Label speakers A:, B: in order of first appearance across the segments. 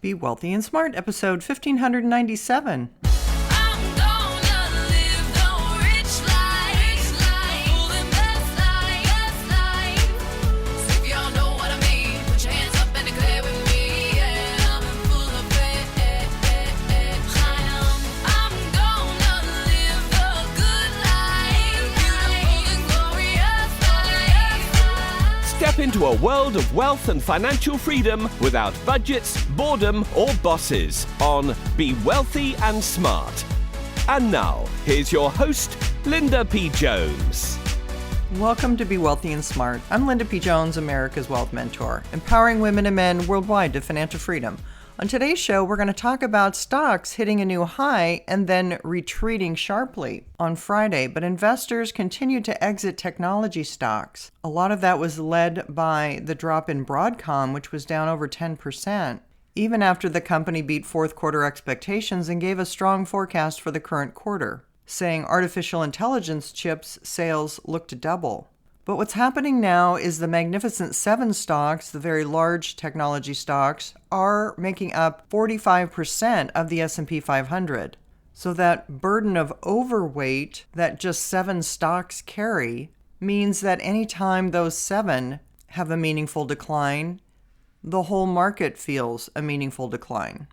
A: Be Wealthy and Smart, episode 1597.
B: Step into a world of wealth and financial freedom without budgets, boredom, or bosses on Be Wealthy and Smart. And now, here's your host, Linda P. Jones.
A: Welcome to Be Wealthy and Smart. I'm Linda P. Jones, America's Wealth Mentor, empowering women and men worldwide to financial freedom. On today's show, we're going to talk about stocks hitting a new high and then retreating sharply on Friday, but investors continued to exit technology stocks. A lot of that was led by the drop in Broadcom, which was down over 10%, even after the company beat fourth quarter expectations and gave a strong forecast for the current quarter, saying artificial intelligence chips sales look to double. But what's happening now is the Magnificent Seven stocks, the very large technology stocks, are making up 45% of the S&P 500. So that burden of overweight that just seven stocks carry means that anytime those seven have a meaningful decline, the whole market feels a meaningful decline.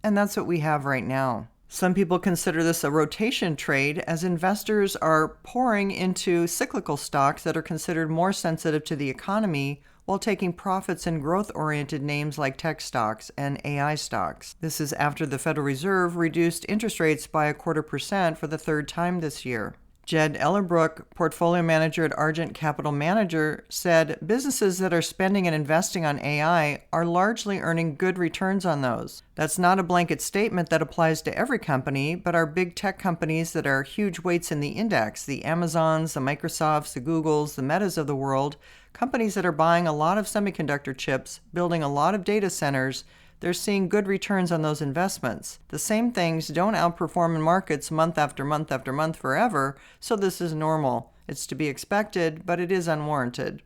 A: And that's what we have right now. Some people consider this a rotation trade as investors are pouring into cyclical stocks that are considered more sensitive to the economy while taking profits in growth-oriented names like tech stocks and AI stocks. This is after the Federal Reserve reduced interest rates by 0.25% for the third time this year. Jed Ellerbrook, portfolio manager at Argent Capital Manager, said businesses that are spending and investing on AI are largely earning good returns on those. That's not a blanket statement that applies to every company, but our big tech companies that are huge weights in the index, the Amazons, the Microsofts, the Googles, the Metas of the world, companies that are buying a lot of semiconductor chips, building a lot of data centers, they're seeing good returns on those investments. The same things don't outperform in markets month after month after month forever, so this is normal. It's to be expected, but it is unwarranted.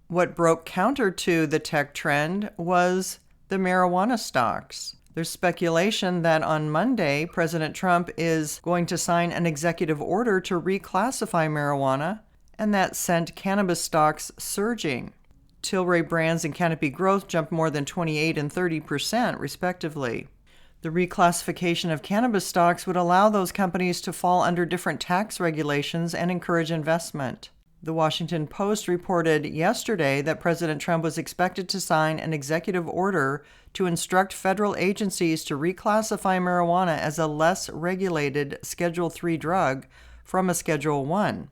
A: What broke counter to the tech trend was the marijuana stocks. There's speculation that on Monday, President Trump is going to sign an executive order to reclassify marijuana, and that sent cannabis stocks surging. Tilray Brands and Canopy Growth jumped more than 28% and 30%, respectively. The reclassification of cannabis stocks would allow those companies to fall under different tax regulations and encourage investment. The Washington Post reported yesterday that President Trump was expected to sign an executive order to instruct federal agencies to reclassify marijuana as a less regulated Schedule III drug from a Schedule I.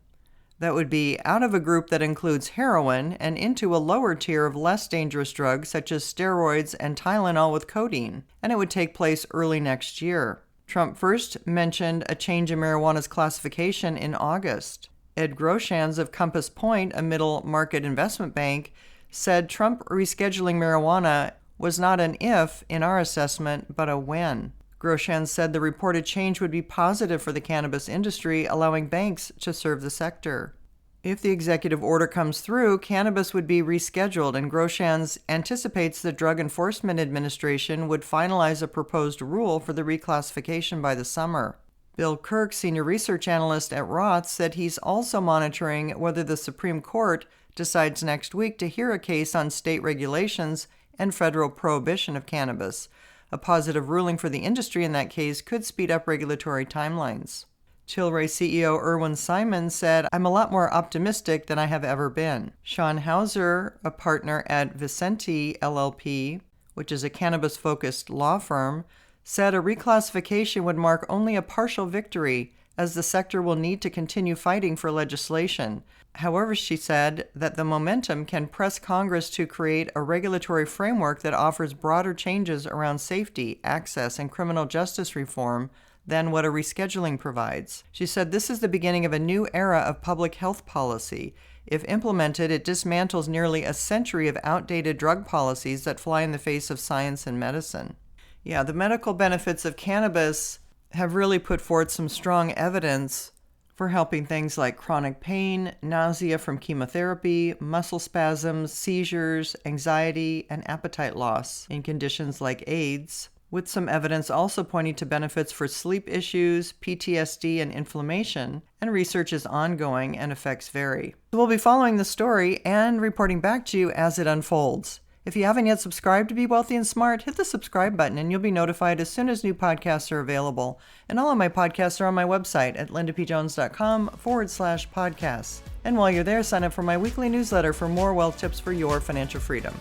A: That would be out of a group that includes heroin and into a lower tier of less dangerous drugs such as steroids and Tylenol with codeine, and it would take place early next year. Trump first mentioned a change in marijuana's classification in August. Ed Groshans of Compass Point, a middle market investment bank, said Trump rescheduling marijuana was not an if in our assessment, but a when. Groshans said the reported change would be positive for the cannabis industry, allowing banks to serve the sector. If the executive order comes through, cannabis would be rescheduled, and Groshans anticipates the Drug Enforcement Administration would finalize a proposed rule for the reclassification by the summer. Bill Kirk, senior research analyst at Roth, said he's also monitoring whether the Supreme Court decides next week to hear a case on state regulations and federal prohibition of cannabis. A positive ruling for the industry in that case could speed up regulatory timelines. Tilray CEO Irwin Simon said, "I'm a lot more optimistic than I have ever been." Sean Hauser, a partner at Vicente LLP, which is a cannabis-focused law firm, said a reclassification would mark only a partial victory, as the sector will need to continue fighting for legislation. However, she said that the momentum can press Congress to create a regulatory framework that offers broader changes around safety, access, and criminal justice reform than what a rescheduling provides. She said this is the beginning of a new era of public health policy. If implemented, it dismantles nearly a century of outdated drug policies that fly in the face of science and medicine. Yeah, the medical benefits of cannabis have really put forth some strong evidence for helping things like chronic pain, nausea from chemotherapy, muscle spasms, seizures, anxiety, and appetite loss in conditions like AIDS, with some evidence also pointing to benefits for sleep issues, PTSD, and inflammation, and research is ongoing and effects vary. We'll be following the story and reporting back to you as it unfolds. If you haven't yet subscribed to Be Wealthy and Smart, hit the subscribe button and you'll be notified as soon as new podcasts are available. And all of my podcasts are on my website at lindapjones.com/podcasts. And while you're there, sign up for my weekly newsletter for more wealth tips for your financial freedom.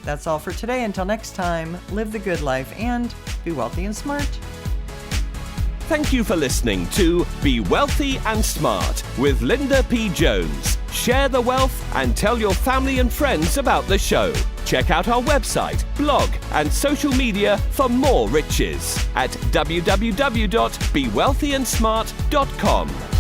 A: That's all for today. Until next time, live the good life and be wealthy and smart.
B: Thank you for listening to Be Wealthy and Smart with Linda P. Jones. Share the wealth and tell your family and friends about the show. Check out our website, blog, and social media for more riches at www.bewealthyandsmart.com.